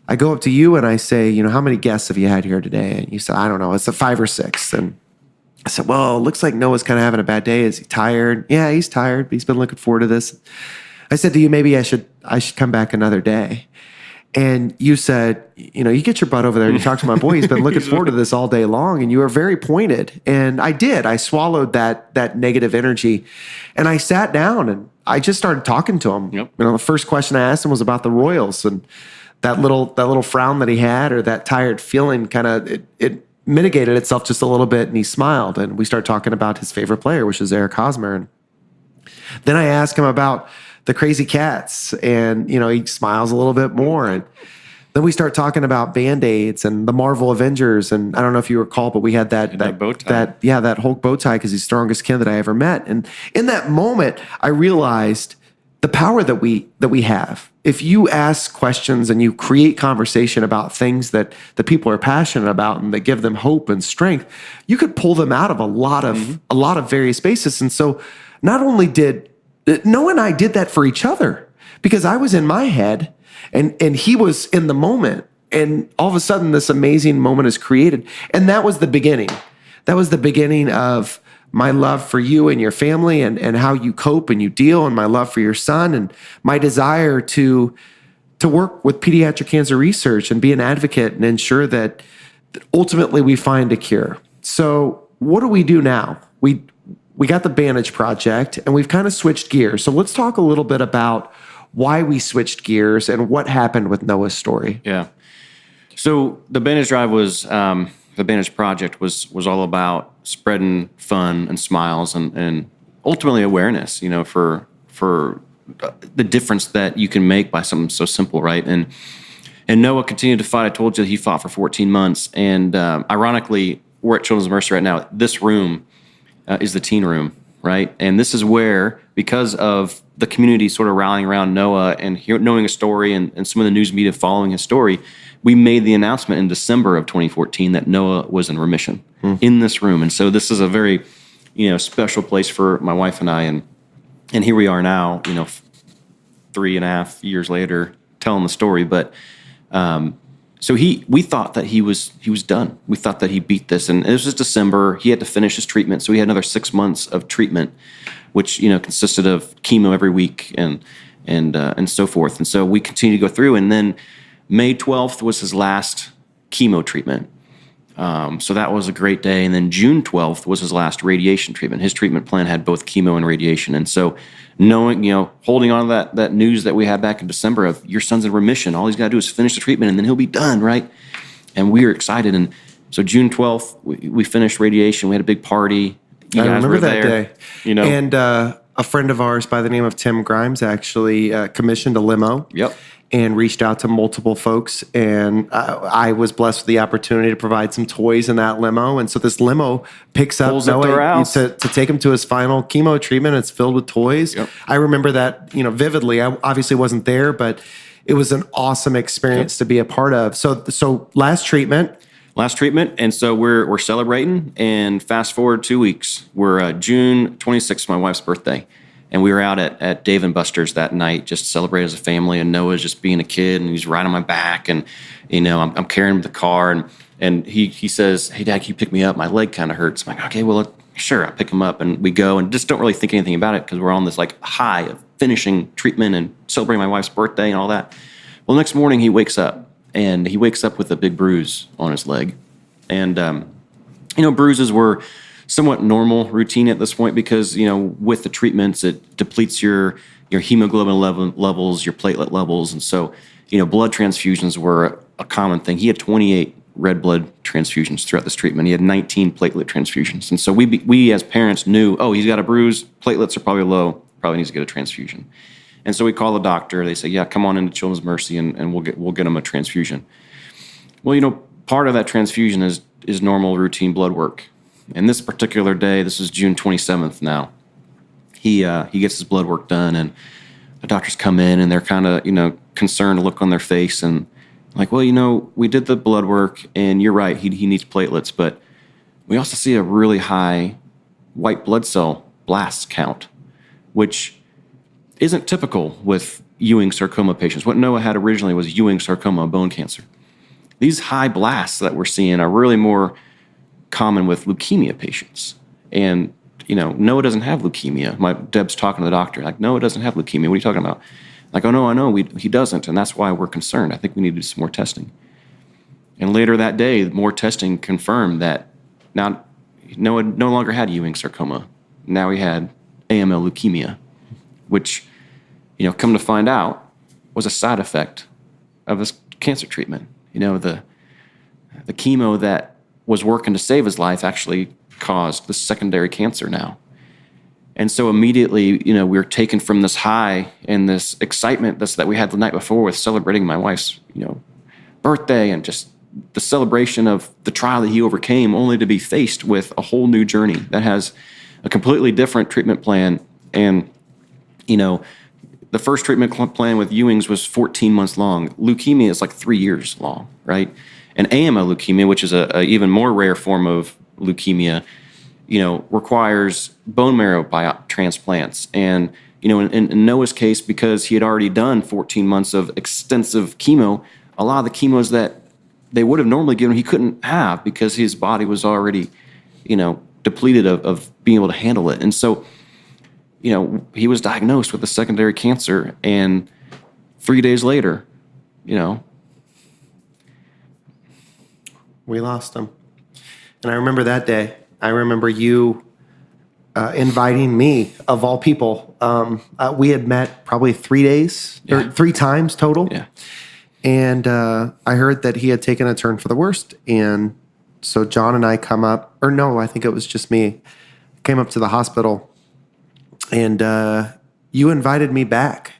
Speaker 1: I go up to you and I say, how many guests have you had here today? And you said, I don't know, it's a 5 or 6. And I said, well, it looks like Noah's kind of having a bad day. Is he tired? Yeah, he's tired, but he's been looking forward to this. I said to you, maybe I should come back another day. And you said, you get your butt over there and you talk to my boy. He's been looking forward to this all day long. And you were very pointed. And I did. I swallowed that negative energy. And I sat down and I just started talking to him.
Speaker 2: Yep.
Speaker 1: The first question I asked him was about the Royals, and that little frown that he had, or that tired feeling, kind of it mitigated itself just a little bit, and he smiled. And we started talking about his favorite player, which is Eric Hosmer. And then I asked him about the crazy cats, and he smiles a little bit more. And then we start talking about Band-Aids and the Marvel Avengers. And I don't know if you recall, but we had that
Speaker 2: bow tie.
Speaker 1: that Hulk bow tie, because he's the strongest kid that I ever met. And in that moment, I realized the power that we have. If you ask questions and you create conversation about things that the people are passionate about and that give them hope and strength, you could pull them out of a lot of various spaces. And so not only did Noah and I did that for each other, because I was in my head and he was in the moment, all of a sudden this amazing moment is created. And that was the beginning. That was the beginning of my love for you and your family and how you cope and you deal, and my love for your son, and my desire to work with pediatric cancer research and be an advocate and ensure that ultimately we find a cure. So what do we do now? We got the Bandage project and we've kind of switched gears. So let's talk a little bit about why we switched gears and what happened with Noah's story.
Speaker 2: Yeah. So the Bandage Drive was, the Bandage project was all about spreading fun and smiles and ultimately awareness, for the difference that you can make by something so simple, right? And Noah continued to fight. I told you he fought for 14 months. And ironically, we're at Children's Mercy right now. This room is the teen room, right? And this is where, because of the community sort of rallying around Noah and knowing his story and some of the news media following his story, we made the announcement in December of 2014 that Noah was in remission in this room. And so this is a very, special place for my wife and I. And here we are now, 3.5 years later, telling the story. But so we thought that he was done. We thought that he beat this. And this was December. He had to finish his treatment. So he had another 6 months of treatment, which, consisted of chemo every week and so forth. And so we continued to go through. And then May 12th was his last chemo treatment. So that was a great day. And then June 12th was his last radiation treatment. His treatment plan had both chemo and radiation. And so knowing, holding on to that news that we had back in December of your son's in remission, all he's got to do is finish the treatment and then he'll be done, right? And we were excited. And so June 12th, we finished radiation. We had a big party. You
Speaker 1: I
Speaker 2: guys
Speaker 1: remember
Speaker 2: were
Speaker 1: that
Speaker 2: there,
Speaker 1: day. And a friend of ours by the name of Tim Grimes actually commissioned a limo.
Speaker 2: Yep.
Speaker 1: And reached out to multiple folks. And I was blessed with the opportunity to provide some toys in that limo. And so this limo picks up Noah to take him to his final chemo treatment. It's filled with toys. Yep. I remember that, vividly. I obviously wasn't there, but it was an awesome experience to be a part of. So last treatment.
Speaker 2: And so we're celebrating, and fast forward 2 weeks. We're June 26th, my wife's birthday. And we were out at Dave & Buster's that night, just to celebrate as a family. And Noah's just being a kid, and he's riding on my back, and I'm carrying him to the car, and he says, "Hey, Dad, can you pick me up? My leg kind of hurts." I'm like, "Okay, well, sure." I pick him up, and we go, and just don't really think anything about it because we're on this high of finishing treatment and celebrating my wife's birthday and all that. Well, next morning he wakes up with a big bruise on his leg, and bruises were somewhat normal routine at this point because, with the treatments, it depletes your hemoglobin levels, your platelet levels. And so, blood transfusions were a common thing. He had 28 red blood transfusions throughout this treatment. He had 19 platelet transfusions. And so we as parents knew, he's got a bruise, platelets are probably low, probably needs to get a transfusion. And so we call the doctor. They say, "Yeah, come on into Children's Mercy and we'll get him a transfusion." Well, part of that transfusion is normal routine blood work. And this particular day, this is June 27th now, he gets his blood work done, and the doctors come in, and they're kind of, concerned look on their face, and like, "Well, we did the blood work, and you're right, he needs platelets, but we also see a really high white blood cell blast count, which isn't typical with Ewing sarcoma patients. What Noah had originally was Ewing sarcoma, bone cancer. These high blasts that we're seeing are really more common with leukemia patients. And, Noah doesn't have leukemia. Deb's talking to the doctor, like, "Noah doesn't have leukemia. What are you talking about?" Like, "Oh, no, I know. He doesn't, and that's why we're concerned. I think we need to do some more testing." And later that day, more testing confirmed that now Noah no longer had Ewing sarcoma. Now he had AML leukemia, which, come to find out, was a side effect of this cancer treatment. The chemo that was working to save his life actually caused the secondary cancer now. And so immediately, we were taken from this high and this excitement that we had the night before with celebrating my wife's, birthday and just the celebration of the trial that he overcame, only to be faced with a whole new journey that has a completely different treatment plan. And, the first treatment plan with Ewing's was 14 months long. Leukemia is like 3 years long, right? And AML leukemia, which is a even more rare form of leukemia, requires bone marrow transplants. And, in Noah's case, because he had already done 14 months of extensive chemo, a lot of the chemos that they would have normally given him, he couldn't have because his body was already, depleted of being able to handle it. And so, he was diagnosed with a secondary cancer, and 3 days later,
Speaker 1: we lost him. And I remember that day. I remember you inviting me, of all people. We had met probably 3 days, or 3 times total.
Speaker 2: Yeah.
Speaker 1: And I heard that he had taken a turn for the worst. And so John and I come up, or no, I think it was just me, came up to the hospital. And you invited me back.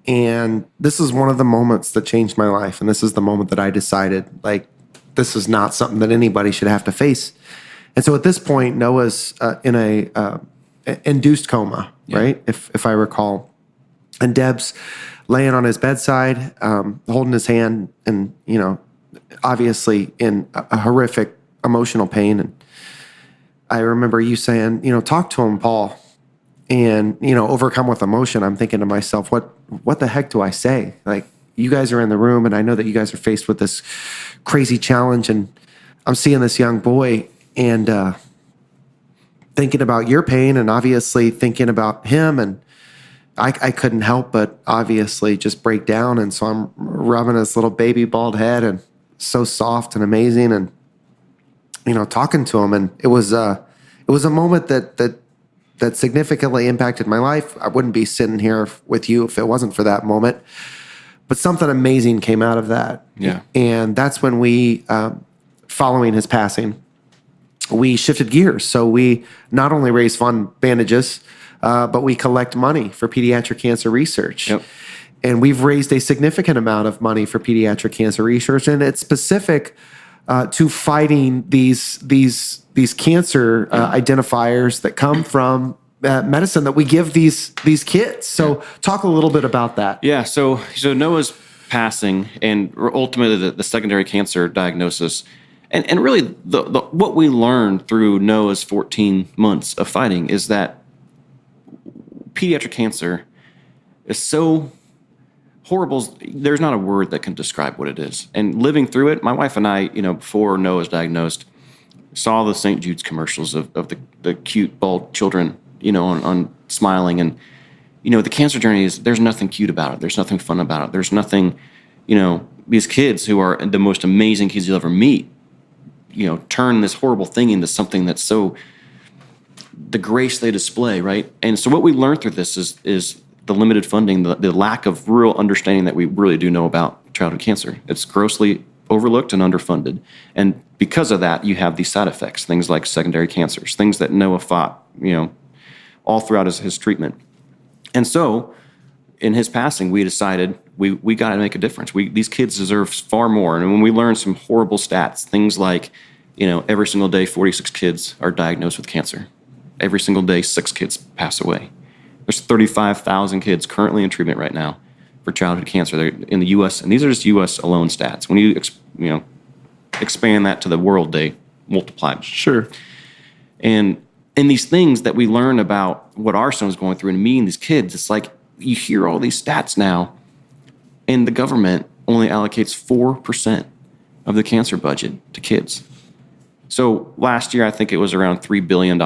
Speaker 1: And this is one of the moments that changed my life. And this is the moment that I decided, like, this is not something that anybody should have to face. And so at this point, Noah's in a induced coma, right? If I recall. And Deb's laying on his bedside, holding his hand, and, obviously in a horrific emotional pain. And I remember you saying, talk to him, Paul. And, overcome with emotion, I'm thinking to myself, what the heck do I say? Like, you guys are in the room, and I know that you guys are faced with this crazy challenge, and I'm seeing this young boy and thinking about your pain, and obviously thinking about him, and I couldn't help but obviously just break down. And so I'm rubbing his little baby bald head, and so soft and amazing, and talking to him. And it was a moment that significantly impacted my life. I wouldn't be sitting here with you if it wasn't for that moment. But something amazing came out of that.
Speaker 2: Yeah.
Speaker 1: And that's when we, following his passing, we shifted gears. So we not only raise fund Bandages, but we collect money for pediatric cancer research.
Speaker 2: Yep.
Speaker 1: And we've raised a significant amount of money for pediatric cancer research, and it's specific to fighting these cancer identifiers that come from medicine that we give these kids. So talk a little bit about that.
Speaker 2: Yeah. So Noah's passing, and ultimately the secondary cancer diagnosis, and really what we learned through Noah's 14 months of fighting is that pediatric cancer is so horrible. There's not a word that can describe what it is. And living through it, my wife and I, before Noah was diagnosed, saw the St. Jude's commercials of the cute bald children, on smiling. And, the cancer journey there's nothing cute about it. There's nothing fun about it. There's nothing, these kids who are the most amazing kids you'll ever meet, turn this horrible thing into something that's so, the grace they display, right? And so what we learned through this is the limited funding, the lack of real understanding that we really do know about childhood cancer. It's grossly overlooked and underfunded. And because of that, you have these side effects, things like secondary cancers, things that Noah fought, all throughout his treatment. And so in his passing, we decided we got to make a difference. These kids deserve far more. And when we learned some horrible stats, things like, every single day, 46 kids are diagnosed with cancer. Every single day, 6 kids pass away. There's 35,000 kids currently in treatment right now for childhood cancer. They're in the U.S., and these are just U.S. alone stats. When you expand that to the world, they multiply.
Speaker 1: Sure.
Speaker 2: And these things that we learn about what our son's going through and meeting these kids, it's like you hear all these stats now, and the government only allocates 4% of the cancer budget to kids. So last year, I think it was around $3 billion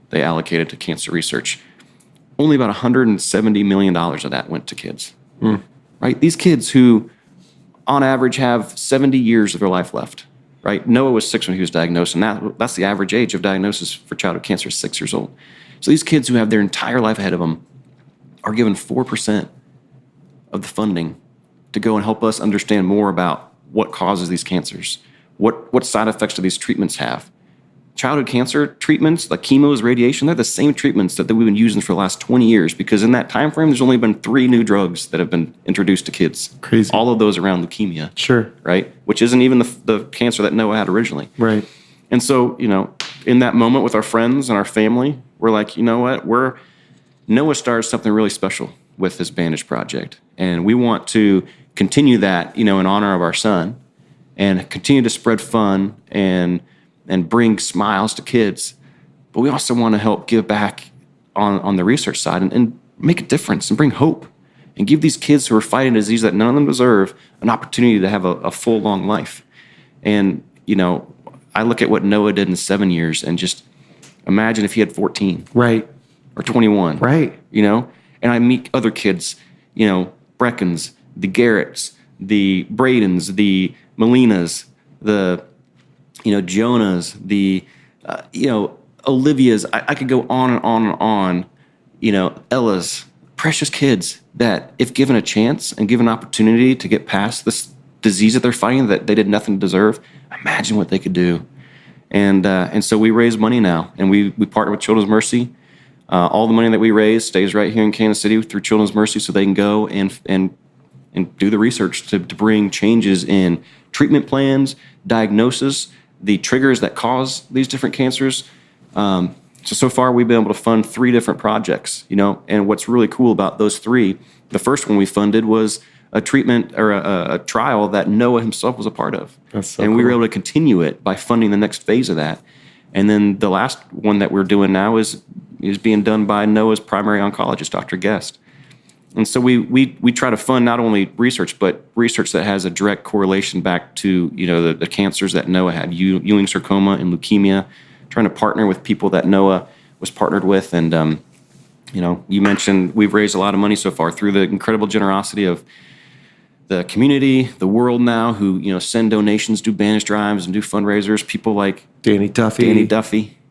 Speaker 2: they allocated to cancer research. Only about $170 million of that went to kids, right? These kids who, on average, have 70 years of their life left, right? Noah was 6 when he was diagnosed, and that's the average age of diagnosis for childhood cancer, 6 years old. So these kids who have their entire life ahead of them are given 4% of the funding to go and help us understand more about what causes these cancers, what side effects do these treatments have. Childhood cancer treatments, like chemos, radiation, they're the same treatments that we've been using for the last 20 years, because in that time frame, there's only been 3 new drugs that have been introduced to kids.
Speaker 1: Crazy.
Speaker 2: All of those around leukemia.
Speaker 1: Sure.
Speaker 2: Right? Which isn't even the cancer that Noah had originally.
Speaker 1: Right.
Speaker 2: And so, in that moment with our friends and our family, we're like, you know what? Noah started something really special with this Bandage project. And we want to continue that, in honor of our son, and continue to spread fun and bring smiles to kids. But we also want to help give back on the research side and make a difference and bring hope and give these kids who are fighting a disease that none of them deserve an opportunity to have a full, long life. And, I look at what Noah did in 7 years and just imagine if he had 14.
Speaker 1: Right.
Speaker 2: Or 21.
Speaker 1: Right.
Speaker 2: And I meet other kids, Breckens, the Garretts, the Bradens, the Melinas, the, Jonas, the, Olivia's. I could go on and on and on, Ella's, precious kids that if given a chance and given an opportunity to get past this disease that they're fighting that they did nothing to deserve, imagine what they could do. And so we raise money now, and we partner with Children's Mercy. All the money that we raise stays right here in Kansas City through Children's Mercy, so they can go and do the research to bring changes in treatment plans, diagnosis, the triggers that cause these different cancers. So far, we've been able to fund 3 different projects, and what's really cool about those 3, the first one we funded was a treatment or a trial that Noah himself was a part of.
Speaker 1: That's so
Speaker 2: and
Speaker 1: cool.
Speaker 2: We were able to continue it by funding the next phase of that. And then the last one that we're doing now is being done by Noah's primary oncologist, Dr. Guest. And so we try to fund not only research, but research that has a direct correlation back to, the cancers that Noah had, Ewing sarcoma and leukemia, trying to partner with people that Noah was partnered with. And, you mentioned we've raised a lot of money so far through the incredible generosity of the community, the world now, who, send donations, do Bandage drives, and do fundraisers. People like
Speaker 1: Danny Duffy.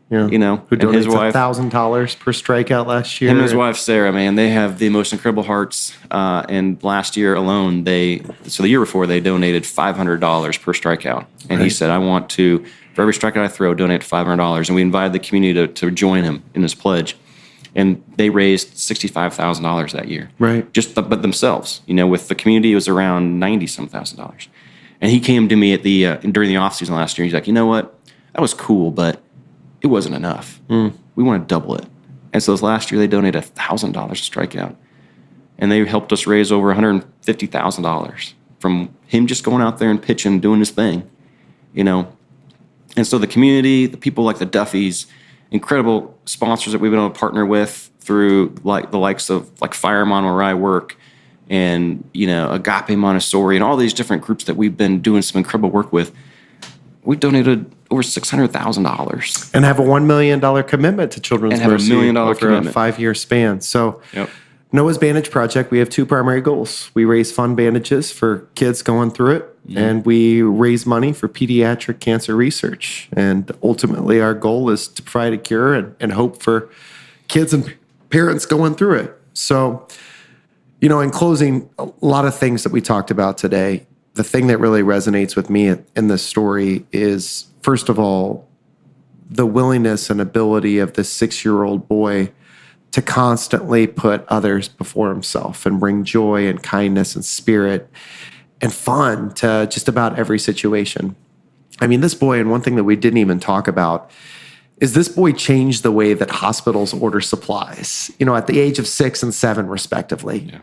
Speaker 2: who
Speaker 1: and
Speaker 2: donates
Speaker 1: his wife,
Speaker 2: wife
Speaker 1: $1,000 per strikeout last year.
Speaker 2: Him and his wife, Sarah, man, they have the most incredible hearts. And last year alone, the year before, they donated $500 per strikeout. And he said, I want to, for every strikeout I throw, donate $500. And we invited the community to join him in this pledge. And they raised $65,000 that year.
Speaker 1: Right.
Speaker 2: But themselves, with the community, it was around $90-some thousand. And he came to me during the off season last year. He's like, you know what? That was cool, but it wasn't enough. We want to double it. And so this last year, they donated $1,000 a strikeout. And they helped us raise over $150,000 from him just going out there and pitching, doing his thing, And so the community, the people like the Duffys, incredible sponsors that we've been able to partner with through like the likes of like Firemont where I work and, Agape Montessori and all these different groups that we've been doing some incredible work with. We donated over $600,000
Speaker 1: and have a $1 million commitment to Children's Mercy
Speaker 2: $1 million
Speaker 1: over
Speaker 2: commitment.
Speaker 1: a 5-year span. So
Speaker 2: Yep.
Speaker 1: Noah's Bandage Project, we have 2 primary goals. We raise fund bandages for kids going through it, and we raise money for pediatric cancer research. And ultimately, our goal is to provide a cure and hope for kids and parents going through it. So, in closing, a lot of things that we talked about today, the thing that really resonates with me in this story is, first of all, the willingness and ability of this 6-year-old boy to constantly put others before himself and bring joy and kindness and spirit and fun to just about every situation. I mean, this boy, and one thing that we didn't even talk about, is this boy changed the way that hospitals order supplies, at the age of 6 and 7, respectively.
Speaker 2: Yeah.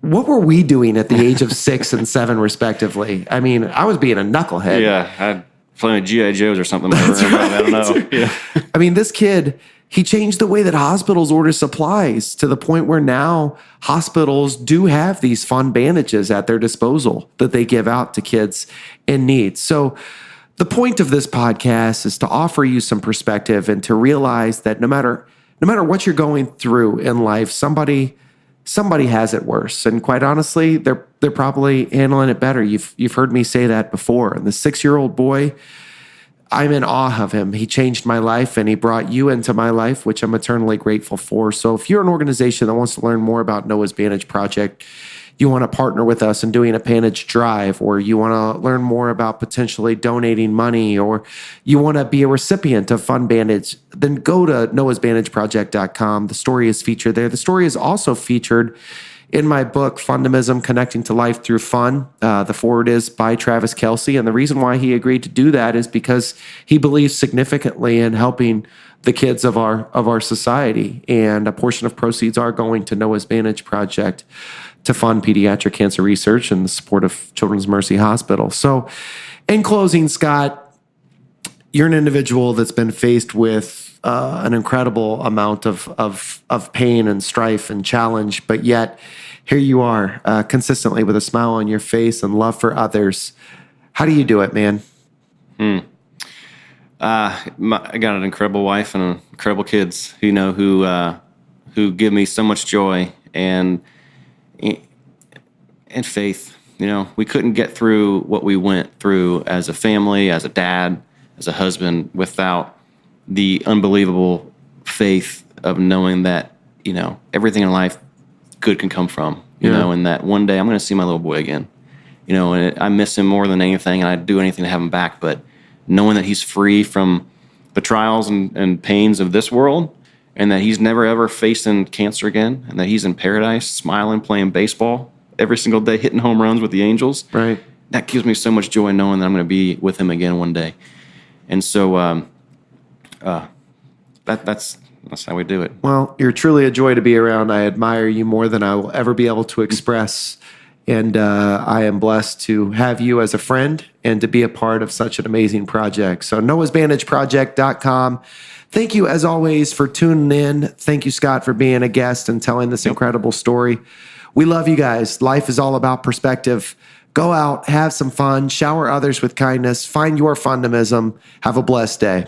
Speaker 1: What were we doing at the age of 6 and 7, respectively? I mean, I was being a knucklehead.
Speaker 2: Yeah, I'd playing with G.I. Joes or something. I don't know. Yeah.
Speaker 1: I mean, this kid, he changed the way that hospitals order supplies to the point where now hospitals do have these fun bandages at their disposal that they give out to kids in need. So the point of this podcast is to offer you some perspective and to realize that no matter what you're going through in life, somebody has it worse. And quite honestly, they're probably handling it better. You've heard me say that before. And the 6-year-old boy, I'm in awe of him. He changed my life and he brought you into my life, which I'm eternally grateful for. So if you're an organization that wants to learn more about Noah's Bandage Project, you want to partner with us in doing a Bandage drive, or you want to learn more about potentially donating money, or you want to be a recipient of Fun Bandage, then go to noahsbandageproject.com. The story is featured there. The story is also featured in my book, Fundamism, Connecting to Life Through F.U.N. The foreword is by Travis Kelsey. And the reason why he agreed to do that is because he believes significantly in helping the kids of our society. And a portion of proceeds are going to Noah's Bandage Project to fund pediatric cancer research and the support of Children's Mercy Hospital. So in closing, Scott, you're an individual that's been faced with an incredible amount of pain and strife and challenge, but yet here you are consistently with a smile on your face and love for others. How do you do it, man?
Speaker 2: I got an incredible wife and incredible kids, who give me so much joy and faith. We couldn't get through what we went through as a family, as a dad, as a husband, without the unbelievable faith of knowing that, everything in life good can come from, and that one day I'm going to see my little boy again, and I miss him more than anything, and I'd do anything to have him back. But knowing that he's free from the trials and pains of this world, and that he's never ever facing cancer again, and that he's in paradise, smiling, playing baseball every single day, hitting home runs with the Angels.
Speaker 1: Right.
Speaker 2: That gives me so much joy knowing that I'm going to be with him again one day. And so that's how we do it.
Speaker 1: Well, you're truly a joy to be around. I admire you more than I will ever be able to express. And I am blessed to have you as a friend and to be a part of such an amazing project. So noahsbandageproject.com. Thank you, as always, for tuning in. Thank you, Scott, for being a guest and telling this incredible story. We love you guys. Life is all about perspective. Go out, have some fun, shower others with kindness, find your Fundamism. Have a blessed day.